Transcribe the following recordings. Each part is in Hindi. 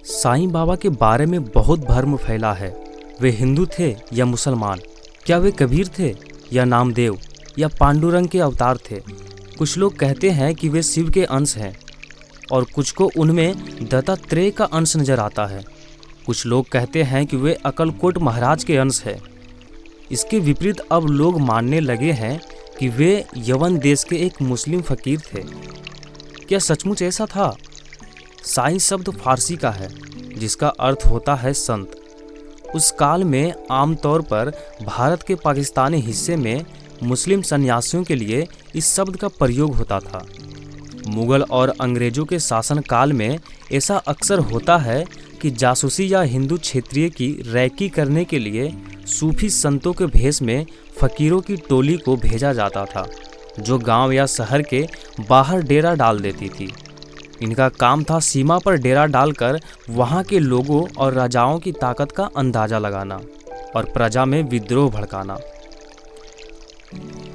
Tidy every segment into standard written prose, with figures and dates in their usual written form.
साईं बाबा के बारे में बहुत भ्रम फैला है। वे हिंदू थे या मुसलमान? क्या वे कबीर थे या नामदेव या पांडुरंग के अवतार थे? कुछ लोग कहते हैं कि वे शिव के अंश हैं और कुछ को उनमें दत्तात्रेय का अंश नजर आता है। कुछ लोग कहते हैं कि वे अक्कलकोट महाराज के अंश हैं। इसके विपरीत अब लोग मानने लगे हैं कि वे यवन देश के एक मुस्लिम फकीर थे। क्या सचमुच ऐसा था? साईं शब्द फारसी का है जिसका अर्थ होता है संत। उस काल में आमतौर पर भारत के पाकिस्तानी हिस्से में मुस्लिम सन्यासियों के लिए इस शब्द का प्रयोग होता था। मुगल और अंग्रेजों के शासन काल में ऐसा अक्सर होता है कि जासूसी या हिंदू क्षेत्रीय की रैकी करने के लिए सूफी संतों के भेष में फकीरों की टोली को भेजा जाता था, जो गांव या शहर के बाहर डेरा डाल देती थी। इनका काम था सीमा पर डेरा डालकर वहां के लोगों और राजाओं की ताकत का अंदाजा लगाना और प्रजा में विद्रोह भड़काना।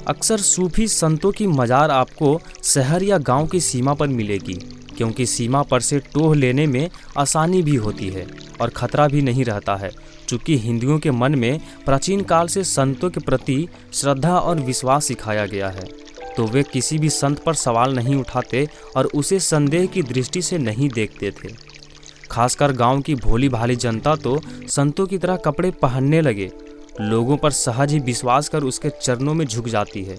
अक्सर सूफी संतों की मजार आपको शहर या गांव की सीमा पर मिलेगी, क्योंकि सीमा पर से टोह लेने में आसानी भी होती है और खतरा भी नहीं रहता है। चूँकि हिंदुओं के मन में प्राचीन काल से संतों के प्रति श्रद्धा और विश्वास सिखाया गया है, तो वे किसी भी संत पर सवाल नहीं उठाते और उसे संदेह की दृष्टि से नहीं देखते थे। खासकर गांव की भोली भाली जनता तो संतों की तरह कपड़े पहनने लगे लोगों पर सहज ही विश्वास कर उसके चरणों में झुक जाती है।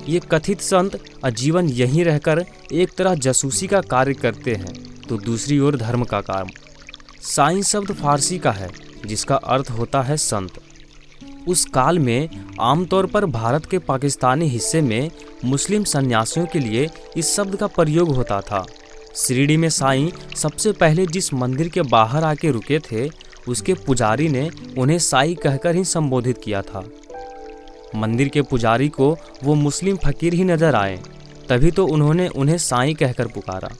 ये कथित संत आजीवन यहीं रहकर एक तरह जासूसी का कार्य करते हैं तो दूसरी ओर धर्म का काम। साईं शब्द फारसी का है जिसका अर्थ होता है संत। उस काल में आमतौर पर भारत के पाकिस्तानी हिस्से में मुस्लिम सन्यासियों के लिए इस शब्द का प्रयोग होता था। शिरडी में साईं सबसे पहले जिस मंदिर के बाहर आके रुके थे, उसके पुजारी ने उन्हें साईं कहकर ही संबोधित किया था। मंदिर के पुजारी को वो मुस्लिम फकीर ही नजर आए, तभी तो उन्होंने उन्हें साईं कहकर पुकारा।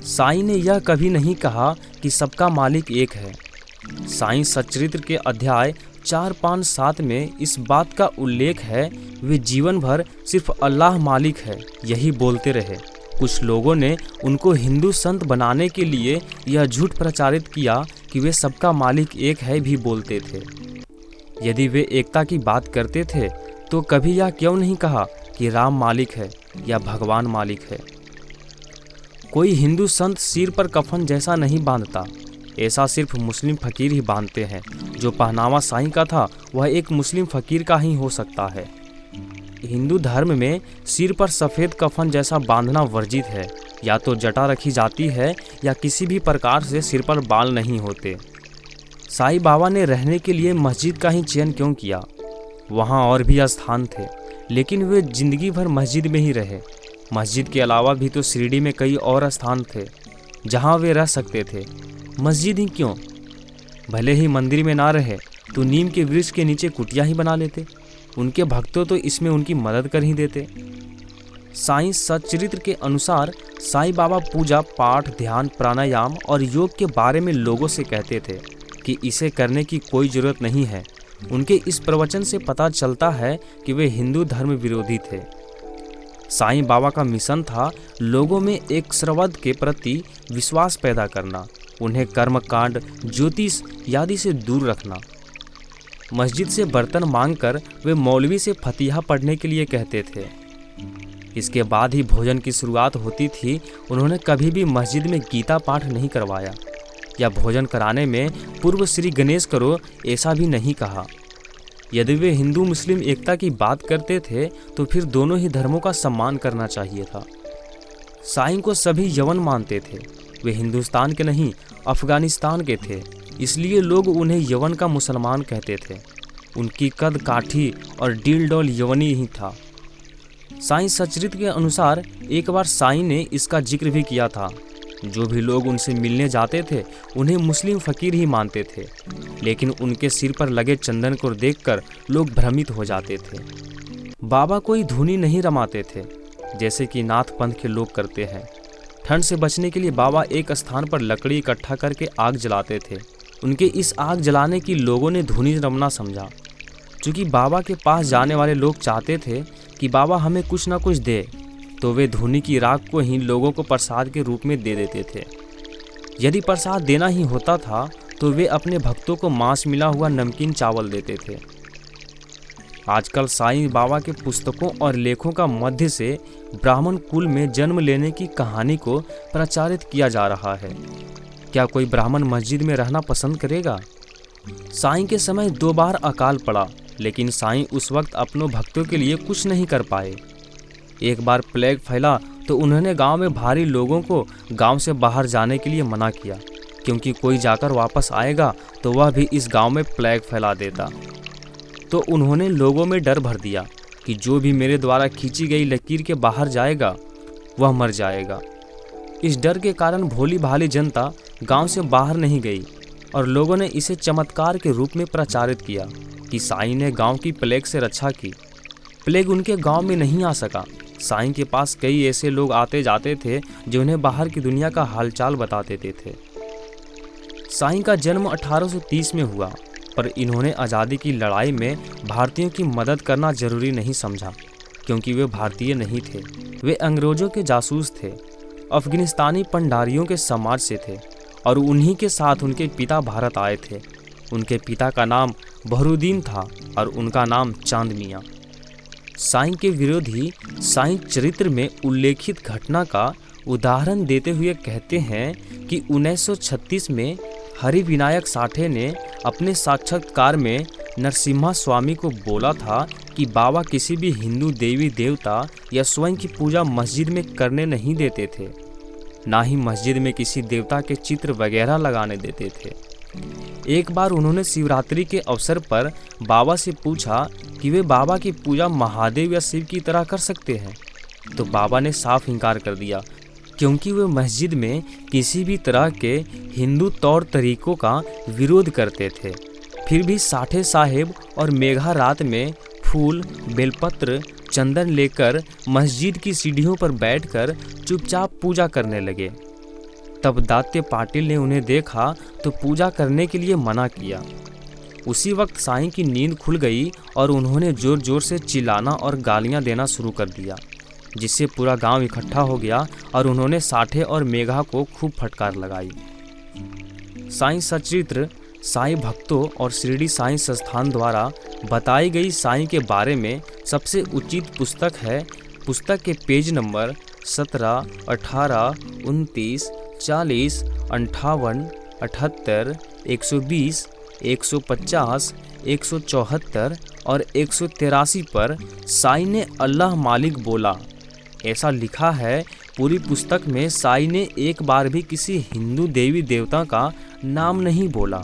साईं ने यह कभी नहीं कहा कि सबका मालिक एक है। साईं सच्चरित्र के अध्याय 4-5-7 में इस बात का उल्लेख है, वे जीवन भर सिर्फ अल्लाह मालिक है यही बोलते रहे। कुछ लोगों ने उनको हिंदू संत बनाने के लिए यह झूठ प्रचारित किया कि वे सबका मालिक एक है भी बोलते थे। यदि वे एकता की बात करते थे तो कभी यह क्यों नहीं कहा कि राम मालिक है या भगवान मालिक है। कोई हिंदू संत सिर पर कफन जैसा नहीं बांधता, ऐसा सिर्फ मुस्लिम फकीर ही बांधते हैं। जो पहनावा साईं का था वह एक मुस्लिम फकीर का ही हो सकता है। हिंदू धर्म में सिर पर सफ़ेद कफन जैसा बांधना वर्जित है। या तो जटा रखी जाती है या किसी भी प्रकार से सिर पर बाल नहीं होते। साईं बाबा ने रहने के लिए मस्जिद का ही चयन क्यों किया? वहाँ और भी स्थान थे, लेकिन वे जिंदगी भर मस्जिद में ही रहे। मस्जिद के अलावा भी तो शिरडी में कई और स्थान थे जहाँ वे रह सकते थे। मस्जिद ही क्यों? भले ही मंदिर में ना रहे तो नीम के वृक्ष के नीचे कुटिया ही बना लेते। उनके भक्तों तो इसमें उनकी मदद कर ही देते। साईं सच्चरित्र के अनुसार साईं बाबा पूजा पाठ, ध्यान, प्राणायाम और योग के बारे में लोगों से कहते थे कि इसे करने की कोई ज़रूरत नहीं है। उनके इस प्रवचन से पता चलता है कि वे हिंदू धर्म विरोधी थे। साईं बाबा का मिशन था लोगों में एक श्रवद के प्रति विश्वास पैदा करना, उन्हें कर्मकांड, ज्योतिष आदि से दूर रखना। मस्जिद से बर्तन मांगकर वे मौलवी से फतिहा पढ़ने के लिए कहते थे। इसके बाद ही भोजन की शुरुआत होती थी। उन्होंने कभी भी मस्जिद में गीता पाठ नहीं करवाया या भोजन कराने में पूर्व श्री गणेश करो ऐसा भी नहीं कहा। यदि वे हिंदू मुस्लिम एकता की बात करते थे तो फिर दोनों ही धर्मों का सम्मान करना चाहिए था। साईं को सभी यवन मानते थे। वे हिंदुस्तान के नहीं अफगानिस्तान के थे, इसलिए लोग उन्हें यवन का मुसलमान कहते थे। उनकी कद काठी और डील डोल यवनी ही था। साईं सच्चरित्र के अनुसार एक बार साईं ने इसका जिक्र भी किया था। जो भी लोग उनसे मिलने जाते थे उन्हें मुस्लिम फकीर ही मानते थे, लेकिन उनके सिर पर लगे चंदन को देखकर लोग भ्रमित हो जाते थे। बाबा कोई धुनी नहीं रमाते थे जैसे कि नाथ पंथ के लोग करते हैं। ठंड से बचने के लिए बाबा एक स्थान पर लकड़ी इकट्ठा करके आग जलाते थे। उनके इस आग जलाने की लोगों ने धुनी रमना समझा। चूँकि बाबा के पास जाने वाले लोग चाहते थे कि बाबा हमें कुछ ना कुछ दे, तो वे धुनी की राख को ही लोगों को प्रसाद के रूप में दे देते थे। यदि प्रसाद देना ही होता था तो वे अपने भक्तों को मांस मिला हुआ नमकीन चावल देते थे। आजकल साईं बाबा के पुस्तकों और लेखों का मध्य से ब्राह्मण कुल में जन्म लेने की कहानी को प्रचारित किया जा रहा है। क्या कोई ब्राह्मण मस्जिद में रहना पसंद करेगा? साईं के समय 2 बार अकाल पड़ा, लेकिन साईं उस वक्त अपनों भक्तों के लिए कुछ नहीं कर पाए। एक बार प्लेग फैला तो उन्होंने गांव में भारी लोगों को गांव से बाहर जाने के लिए मना किया, क्योंकि कोई जाकर वापस आएगा तो वह भी इस गांव में प्लेग फैला देता। तो उन्होंने लोगों में डर भर दिया कि जो भी मेरे द्वारा खींची गई लकीर के बाहर जाएगा वह मर जाएगा। इस डर के कारण भोली भाली जनता गांव से बाहर नहीं गई और लोगों ने इसे चमत्कार के रूप में प्रचारित किया कि साईं ने गांव की प्लेग से रक्षा की। प्लेग उनके गांव में नहीं आ सका। साईं के पास कई ऐसे लोग आते जाते थे जो उन्हें बाहर की दुनिया का हालचाल बता देते थे। साईं का जन्म 1830 में हुआ, पर इन्होंने आज़ादी की लड़ाई में भारतीयों की मदद करना जरूरी नहीं समझा, क्योंकि वे भारतीय नहीं थे। वे अंग्रेजों के जासूस थे, अफगानिस्तानी पंडारियों के समाज से थे और उन्हीं के साथ उनके पिता भारत आए थे। उनके पिता का नाम बहरूद्दीन था और उनका नाम चांद मियाँ। साईं के विरोधी साईं चरित्र में उल्लेखित घटना का उदाहरण देते हुए कहते हैं कि 1936 में हरि विनायक साठे ने अपने साक्षात्कार में नरसिम्हा स्वामी को बोला था कि बाबा किसी भी हिंदू देवी देवता या स्वयं की पूजा मस्जिद में करने नहीं देते थे, ना ही मस्जिद में किसी देवता के चित्र वगैरह लगाने देते थे। एक बार उन्होंने शिवरात्रि के अवसर पर बाबा से पूछा कि वे बाबा की पूजा महादेव या शिव की तरह कर सकते हैं, तो बाबा ने साफ इनकार कर दिया, क्योंकि वे मस्जिद में किसी भी तरह के हिंदू तौर तरीकों का विरोध करते थे। फिर भी साठे साहेब और मेघा रात में फूल, बेलपत्र, चंदन लेकर मस्जिद की सीढ़ियों पर बैठकर चुपचाप पूजा करने लगे। तब दात्य पाटिल ने उन्हें देखा तो पूजा करने के लिए मना किया। उसी वक्त साईं की नींद खुल गई और उन्होंने जोर जोर से चिल्लाना और गालियां देना शुरू कर दिया, जिससे पूरा गांव इकट्ठा हो गया और उन्होंने साठे और मेघा को खूब फटकार लगाई। साईं सचरित्र साईं भक्तों और शिरडी साईं संस्थान द्वारा बताई गई साईं के बारे में सबसे उचित पुस्तक है। पुस्तक के पेज नंबर 17, 18, 29, 40, 58, 78, 120, 150, 174 और 183 पर साईं ने अल्लाह मालिक बोला ऐसा लिखा है। पूरी पुस्तक में साईं ने एक बार भी किसी हिंदू देवी देवता का नाम नहीं बोला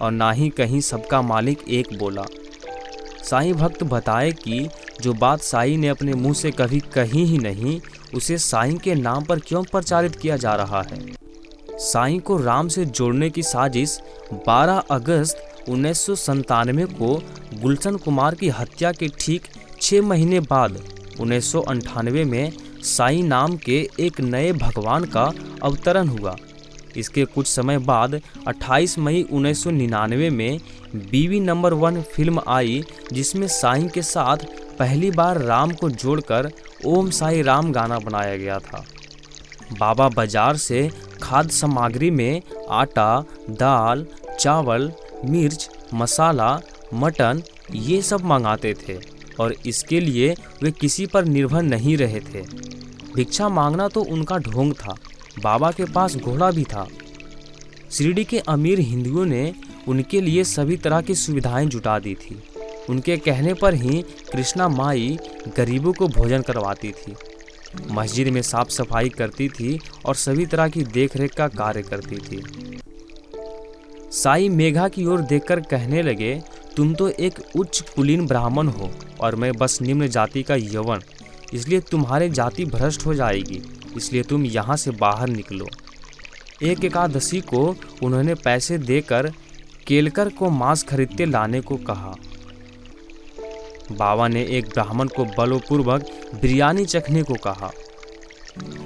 और ना ही कहीं सबका मालिक एक बोला। साईं भक्त बताए कि जो बात साईं ने अपने मुंह से कभी कही ही नहीं, उसे साईं के नाम पर क्यों प्रचारित किया जा रहा है। साईं को राम से जोड़ने की साजिश 12 अगस्त 1997 को गुलशन कुमार की हत्या के ठीक 6 महीने बाद 1998 में साईं नाम के एक नए भगवान का अवतरण हुआ। इसके कुछ समय बाद 28 मई 1999 में बीवी नंबर 1 फिल्म आई, जिसमें साईं के साथ पहली बार राम को जोड़कर ओम साई राम गाना बनाया गया था। बाबा बाजार से खाद्य सामग्री में आटा, दाल, चावल, मिर्च, मसाला, मटन ये सब मंगाते थे और इसके लिए वे किसी पर निर्भर नहीं रहे थे। भिक्षा मांगना तो उनका ढोंग था। बाबा के पास घोड़ा भी था। शिरडी के अमीर हिंदुओं ने उनके लिए सभी तरह की सुविधाएं जुटा दी थी। उनके कहने पर ही कृष्णा माई गरीबों को भोजन करवाती थी, मस्जिद में साफ सफाई करती थी और सभी तरह की देखरेख का कार्य करती थी। साईं मेघा की ओर देखकर कहने लगे, तुम तो एक उच्च कुलीन ब्राह्मण हो और मैं बस निम्न जाति का यवन, इसलिए तुम्हारी जाति भ्रष्ट हो जाएगी, इसलिए तुम यहाँ से बाहर निकलो। एक एकादशी को उन्होंने पैसे देकर केलकर को मांस खरीदते लाने को कहा। बाबा ने एक ब्राह्मण को बलपूर्वक बिरयानी चखने को कहा।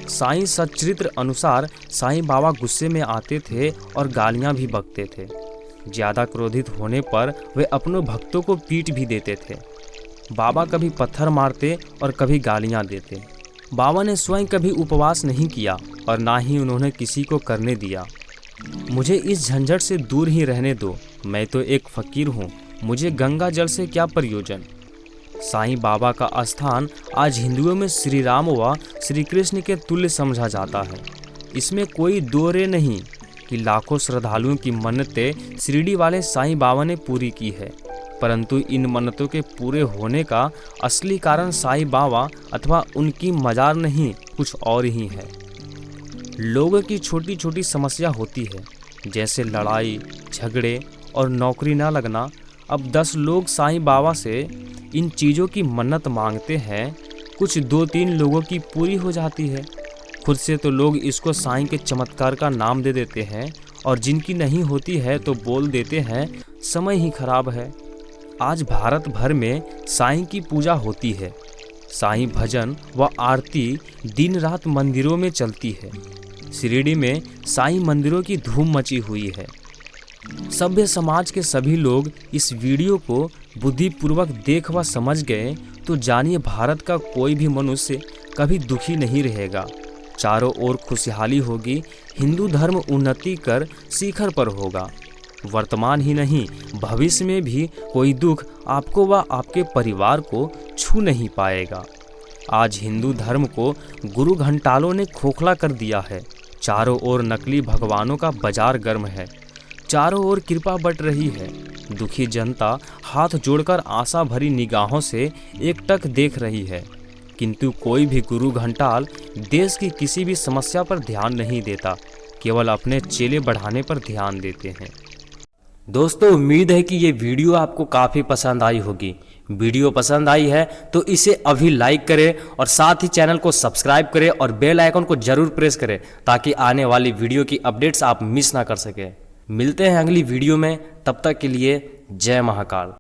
साईं सच्चरित्र अनुसार साईं बाबा गुस्से में आते थे और गालियां भी बकते थे। ज़्यादा क्रोधित होने पर वे अपनों भक्तों को पीट भी देते थे। बाबा कभी पत्थर मारते और कभी गालियां देते। बाबा ने स्वयं कभी उपवास नहीं किया और ना ही उन्होंने किसी को करने दिया। मुझे इस झंझट से दूर ही रहने दो, मैं तो एक फ़कीर हूँ, मुझे गंगा जल से क्या प्रयोजन। साईं बाबा का स्थान आज हिंदुओं में श्री राम व श्री कृष्ण के तुल्य समझा जाता है। इसमें कोई दो रे नहीं कि लाखों श्रद्धालुओं की मन्नतें शिरडी वाले साईं बाबा ने पूरी की है, परंतु इन मन्नतों के पूरे होने का असली कारण साईं बाबा अथवा उनकी मजार नहीं, कुछ और ही है। लोगों की छोटी छोटी समस्या होती है, जैसे लड़ाई झगड़े और नौकरी ना लगना। अब 10 लोग साईं बाबा से इन चीज़ों की मन्नत मांगते हैं, कुछ 2-3 लोगों की पूरी हो जाती है। खुद से तो लोग इसको साईं के चमत्कार का नाम दे देते हैं, और जिनकी नहीं होती है तो बोल देते हैं समय ही खराब है। आज भारत भर में साईं की पूजा होती है। साईं भजन व आरती दिन रात मंदिरों में चलती है। शिरडी में साईं मंदिरों की धूम मची हुई है। सभ्य समाज के सभी लोग इस वीडियो को बुद्धिपूर्वक देख व समझ गए तो जानिए भारत का कोई भी मनुष्य कभी दुखी नहीं रहेगा। चारों ओर खुशहाली होगी, हिंदू धर्म उन्नति कर शिखर पर होगा। वर्तमान ही नहीं, भविष्य में भी कोई दुख आपको व आपके परिवार को छू नहीं पाएगा। आज हिंदू धर्म को गुरु घंटालों ने खोखला कर दिया है। चारों ओर नकली भगवानों का बाजार गर्म है। चारों ओर कृपा बट रही है। दुखी जनता हाथ जोड़कर आशा भरी निगाहों से एकटक देख रही है, किंतु कोई भी गुरु घंटाल देश की किसी भी समस्या पर ध्यान नहीं देता, केवल अपने चेले बढ़ाने पर ध्यान देते हैं। दोस्तों, उम्मीद है कि ये वीडियो आपको काफ़ी पसंद आई होगी। वीडियो पसंद आई है तो इसे अभी लाइक करें और साथ ही चैनल को सब्सक्राइब करें और बेल आइकन को जरूर प्रेस करें ताकि आने वाली वीडियो की अपडेट्स आप मिस ना कर सकें। मिलते हैं अगली वीडियो में, तब तक के लिए जय महाकाल।